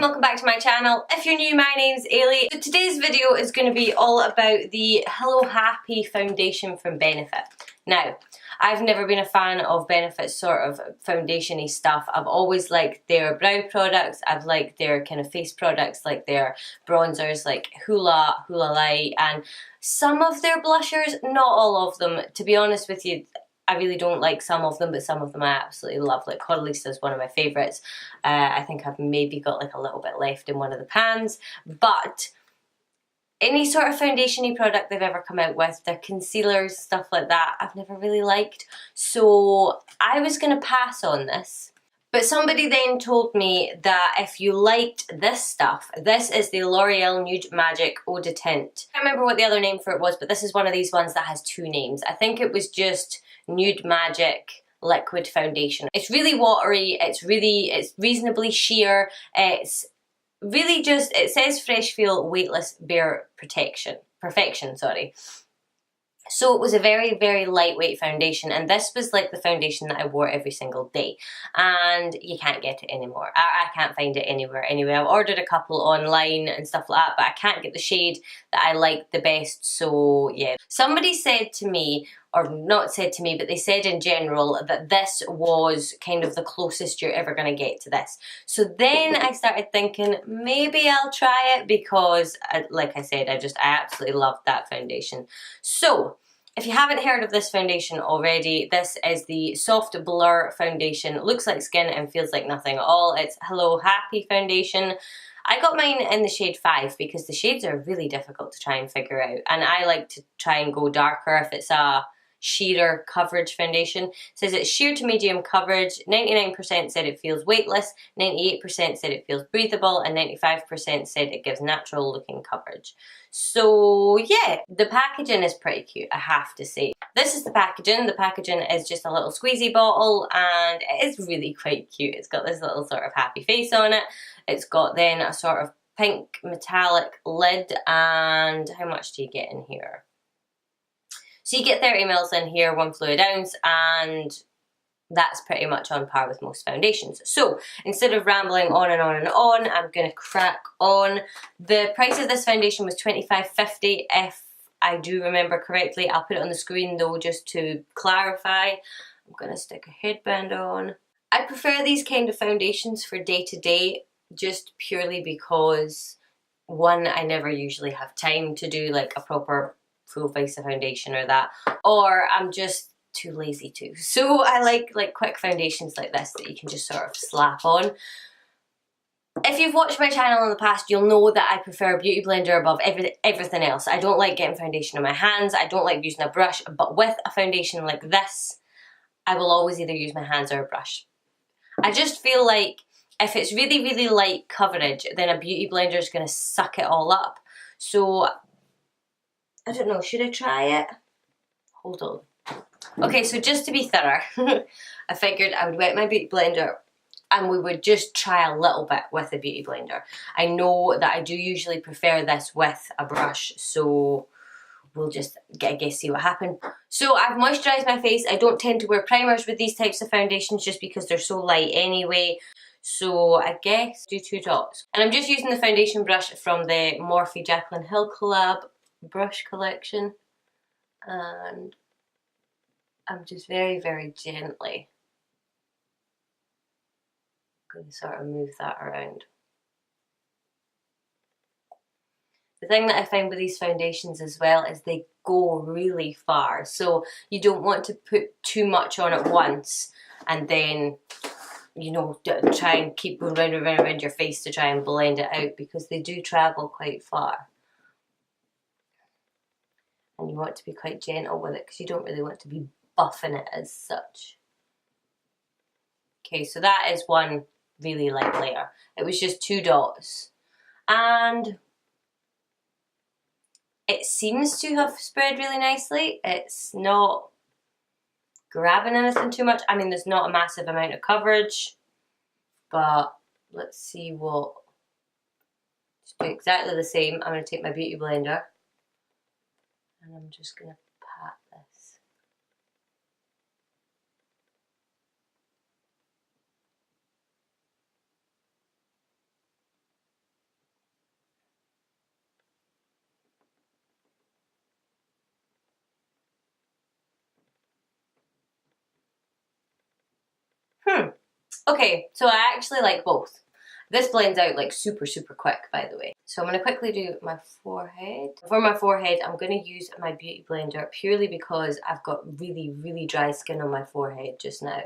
and welcome back to my channel. If you're new, my name's Ailey. So today's video is going to be all about the Hello Happy foundation from Benefit. Now, I've never been a fan of Benefit's sort of foundation-y stuff. I've always liked their brow products. I've liked their kind of face products, like their bronzers, like Hoola Light, and some of their blushers, not all of them. To be honest with you, I really don't like some of them, but some of them I absolutely love. Like Caudalie is one of my favourites. I think I've maybe got like a little bit left in one of the pans. But any sort of foundation-y product they've ever come out with, their concealers, stuff like that, I've never really liked. So I was going to pass on this. But somebody then told me that if you liked this stuff, this is the L'Oreal Nude Magic Eau de Tint. I can't remember what the other name for it was, but this is one of these ones that has two names. I think it was just Nude Magic Liquid Foundation. It's really watery, it's reasonably sheer, it's really just, it says fresh feel, weightless, bare perfection, sorry. So it was a very, very lightweight foundation, and this was like the foundation that I wore every single day, and you can't get it anymore. I can't find it anywhere anyway. I've ordered a couple online and stuff like that, but I can't get the shade that I like the best, so yeah. Somebody said to me, or not said to me, but they said in general that this was kind of the closest you're ever going to get to this. So then I started thinking, maybe I'll try it because, like I said, I absolutely love that foundation. So, if you haven't heard of this foundation already, this is the Soft Blur Foundation. It looks like skin and feels like nothing at all. It's Hello Happy Foundation. I got mine in the shade 5 because the shades are really difficult to try and figure out. And I like to try and go darker if it's a sheerer coverage foundation. It says it's sheer to medium coverage. 99% said it feels weightless, 98% said it feels breathable, and 95% said it gives natural looking coverage. So yeah, the packaging is pretty cute, I have to say. This is the packaging. The packaging is just a little squeezy bottle, and it is really quite cute. It's got this little sort of happy face on it. It's got then a sort of pink metallic lid, and how much do you get in here? So you get 30 mils in here, 1 fluid ounce, and that's pretty much on par with most foundations. So instead of rambling on and on and on, I'm going to crack on. The price of this foundation was $25.50 if I do remember correctly. I'll put it on the screen though just to clarify. I'm going to stick a headband on. I prefer these kind of foundations for day to day just purely because, one, I never usually have time to do like a proper full face of foundation or that, or I'm just too lazy to. So I like quick foundations like this that you can just sort of slap on. If you've watched my channel in the past, you'll know that I prefer a beauty blender above everything else. I don't like getting foundation on my hands, I don't like using a brush, but with a foundation like this, I will always either use my hands or a brush. I just feel like if it's really, really light coverage, then a beauty blender is going to suck it all up. So I don't know, should I try it? Hold on. Okay, so just to be thorough, I figured I would wet my beauty blender and we would just try a little bit with the beauty blender. I know that I do usually prefer this with a brush, so we'll just see what happens. So I've moisturised my face. I don't tend to wear primers with these types of foundations just because they're so light anyway. So I guess do 2 dots. And I'm just using the foundation brush from the Morphe Jaclyn Hill collab brush collection, and I'm just very, very gently going to sort of move that around. The thing that I find with these foundations as well is they go really far, so you don't want to put too much on at once and then, you know, try and keep going round and round around your face to try and blend it out, because they do travel quite far. And you want to be quite gentle with it because you don't really want to be buffing it as such. Okay, so that is one really light layer. It was just 2 dots. And it seems to have spread really nicely. It's not grabbing anything too much. I mean, there's not a massive amount of coverage, but let's see what. Just do exactly the same. I'm going to take my beauty blender and I'm just going to pat this. Okay, so I actually like both. This blends out like super quick, by the way. So I'm going to quickly do my forehead. For my forehead, I'm going to use my beauty blender purely because I've got really dry skin on my forehead just now.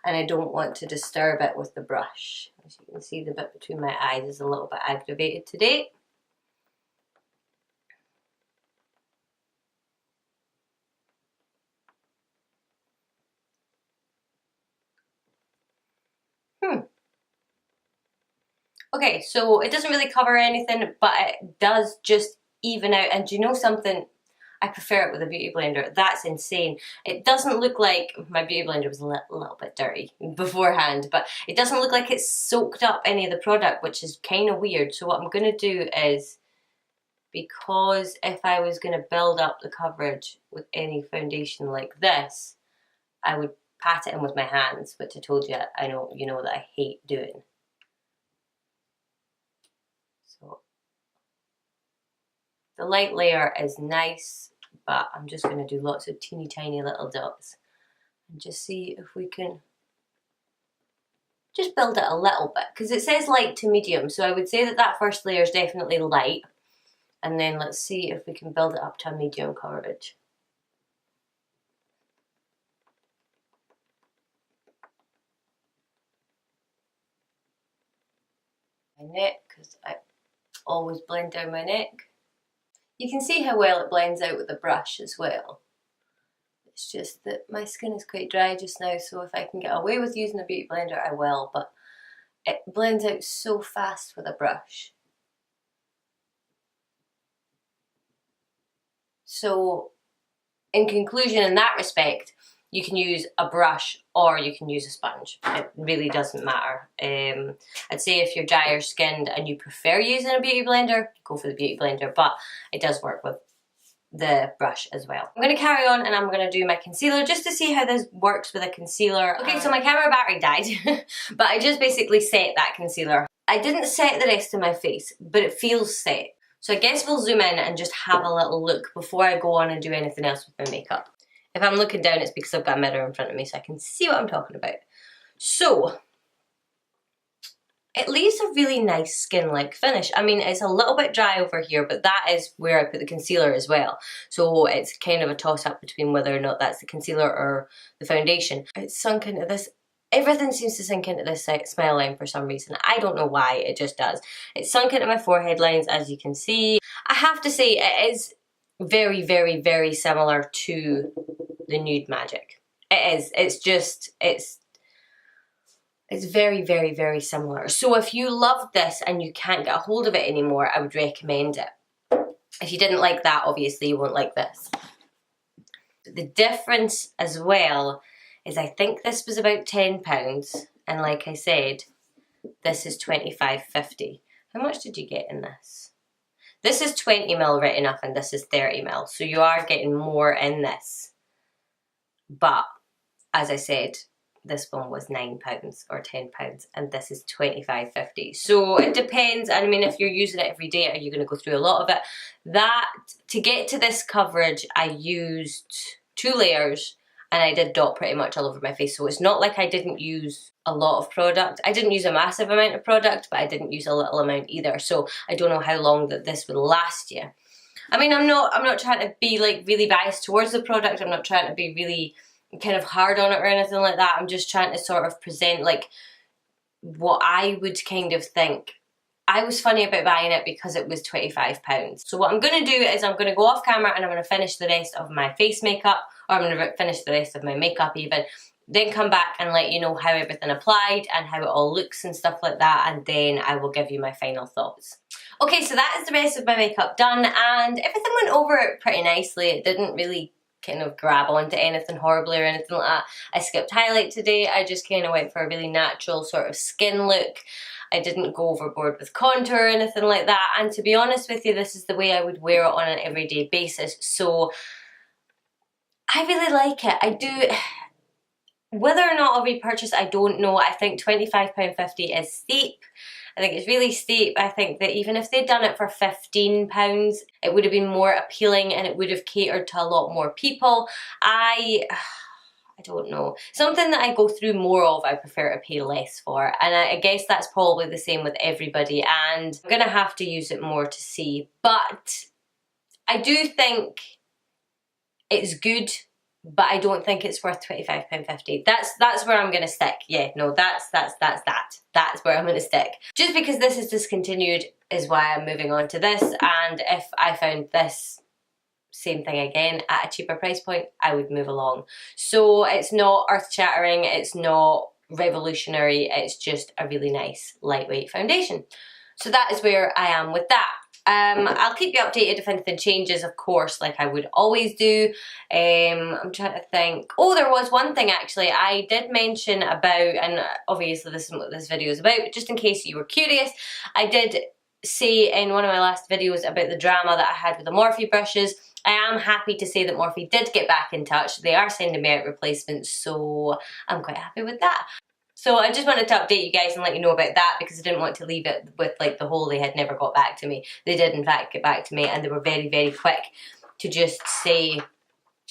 And I don't want to disturb it with the brush. As you can see, the bit between my eyes is a little bit aggravated today. Okay, so it doesn't really cover anything, but it does just even out. And do you know something? I prefer it with a beauty blender. That's insane. It doesn't look like, my beauty blender was a little bit dirty beforehand, but it doesn't look like it's soaked up any of the product, which is kind of weird. So what I'm going to do is, because if I was going to build up the coverage with any foundation like this, I would pat it in with my hands, which I told you, I know, you know that I hate doing. So the light layer is nice, but I'm just going to do lots of teeny tiny little dots and just see if we can just build it a little bit, because it says light to medium, so I would say that that first layer is definitely light, and then let's see if we can build it up to a medium coverage. My neck, because I always blend down my neck. You can see how well it blends out with the brush as well. It's just that my skin is quite dry just now, so if I can get away with using a beauty blender, I will, but it blends out so fast with a brush. So, in conclusion, in that respect, you can use a brush or you can use a sponge. It really doesn't matter. I'd say if you're drier skinned and you prefer using a beauty blender, go for the beauty blender, but it does work with the brush as well. I'm going to carry on and I'm going to do my concealer just to see how this works with a concealer. Okay, so my camera battery died, but I just basically set that concealer. I didn't set the rest of my face, but it feels set. So I guess we'll zoom in and just have a little look before I go on and do anything else with my makeup. If I'm looking down, it's because I've got a mirror in front of me so I can see what I'm talking about. So, it leaves a really nice skin-like finish. I mean, it's a little bit dry over here, but that is where I put the concealer as well. So it's kind of a toss-up between whether or not that's the concealer or the foundation. It's sunk into this. Everything seems to sink into this smile line for some reason. I don't know why, it just does. It's sunk into my forehead lines, as you can see. I have to say, it is very similar to the Nude Magic. It is. It's just, it's very similar. So if you love this and you can't get a hold of it anymore, I would recommend it. If you didn't like that, obviously you won't like this. The difference as well is I think this was about £10, and like I said, this is £25.50. How much did you get in this? This is 20ml written up and this is 30ml, so you are getting more in this. But, as I said, this one was £9 or £10 and this is £25.50. So it depends. I mean, if you're using it every day, are you going to go through a lot of it? To get to this coverage, I used 2 layers and I did dot pretty much all over my face. So it's not like I didn't use a lot of product. I didn't use a massive amount of product, but I didn't use a little amount either. So I don't know how long that this will last you. I mean, I'm not trying to be like really biased towards the product. I'm not trying to be really kind of hard on it or anything like that. I'm just trying to sort of present like what I would kind of think. I was funny about buying it because it was £25. So what I'm going to do is I'm going to go off camera and I'm going to finish the rest of my face makeup, or I'm going to finish the rest of my makeup even, then come back and let you know how everything applied and how it all looks and stuff like that, and then I will give you my final thoughts. Okay, so that is the rest of my makeup done and everything went over pretty nicely. It didn't really kind of grab onto anything horribly or anything like that. I skipped highlight today. I just kind of went for a really natural sort of skin look. I didn't go overboard with contour or anything like that, and to be honest with you, this is the way I would wear it on an everyday basis, so I really like it. I do. Whether or not I'll repurchase, I don't know. I think £25.50 is steep. I think it's really steep. I think that even if they'd done it for £15, it would have been more appealing and it would have catered to a lot more people. I I don't know. Something that I go through more of, I prefer to pay less for. And I guess that's probably the same with everybody. And I'm going to have to use it more to see. But I do think it's good, but I don't think it's worth £25.50. That's where I'm going to stick. Yeah, no, that's where I'm going to stick. Just because this is discontinued is why I'm moving on to this. And if I found this same thing again at a cheaper price point, I would move along. So it's not earth-shattering, it's not revolutionary, it's just a really nice lightweight foundation. So that is where I am with that. I'll keep you updated if anything changes, of course, like I would always do. I'm trying to think. Oh, there was one thing actually I did mention about, and obviously this is what this video is about, but just in case you were curious, I did say in one of my last videos about the drama that I had with the Morphe brushes. I am happy to say that Morphe did get back in touch. They are sending me out replacements, so I'm quite happy with that. So I just wanted to update you guys and let you know about that, because I didn't want to leave it with like the whole they had never got back to me. They did in fact get back to me, and they were very, very quick to just say,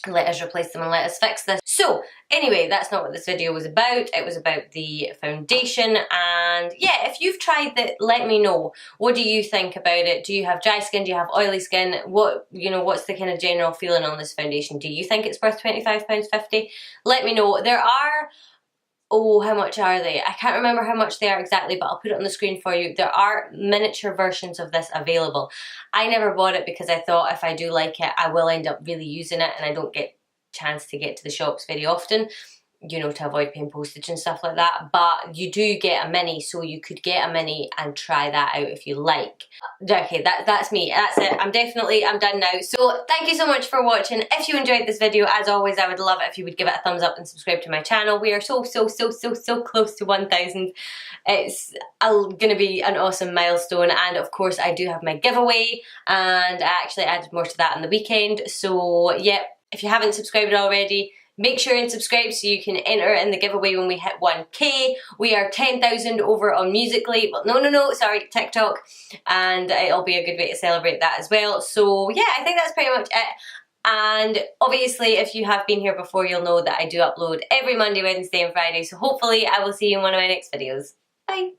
let us replace them and let us fix this. So anyway, that's not what this video was about. It was about the foundation. And yeah, if you've tried it, let me know. What do you think about it? Do you have dry skin? Do you have oily skin? What, you know, what's the kind of general feeling on this foundation? Do you think it's worth £25.50? Let me know. There are, oh, how much are they? I can't remember how much they are exactly, but I'll put it on the screen for you. There are miniature versions of this available. I never bought it because I thought if I do like it, I will end up really using it, and I don't get a chance to get to the shops very often, you know, to avoid paying postage and stuff like that. But you do get a mini, so you could get a mini and try that out if you like. Okay, that's me. That's it. I'm done now. So thank you so much for watching. If you enjoyed this video, as always, I would love it if you would give it a thumbs up and subscribe to my channel. We are so close to 1,000. It's gonna be an awesome milestone. And of course, I do have my giveaway, and I actually added more to that on the weekend. So yeah, if you haven't subscribed already, make sure and subscribe so you can enter in the giveaway when we hit 1K. We are 10,000 over on Musical.ly. Well, no, sorry, TikTok. And it'll be a good way to celebrate that as well. So yeah, I think that's pretty much it. And obviously, if you have been here before, you'll know that I do upload every Monday, Wednesday and Friday. So hopefully I will see you in one of my next videos. Bye.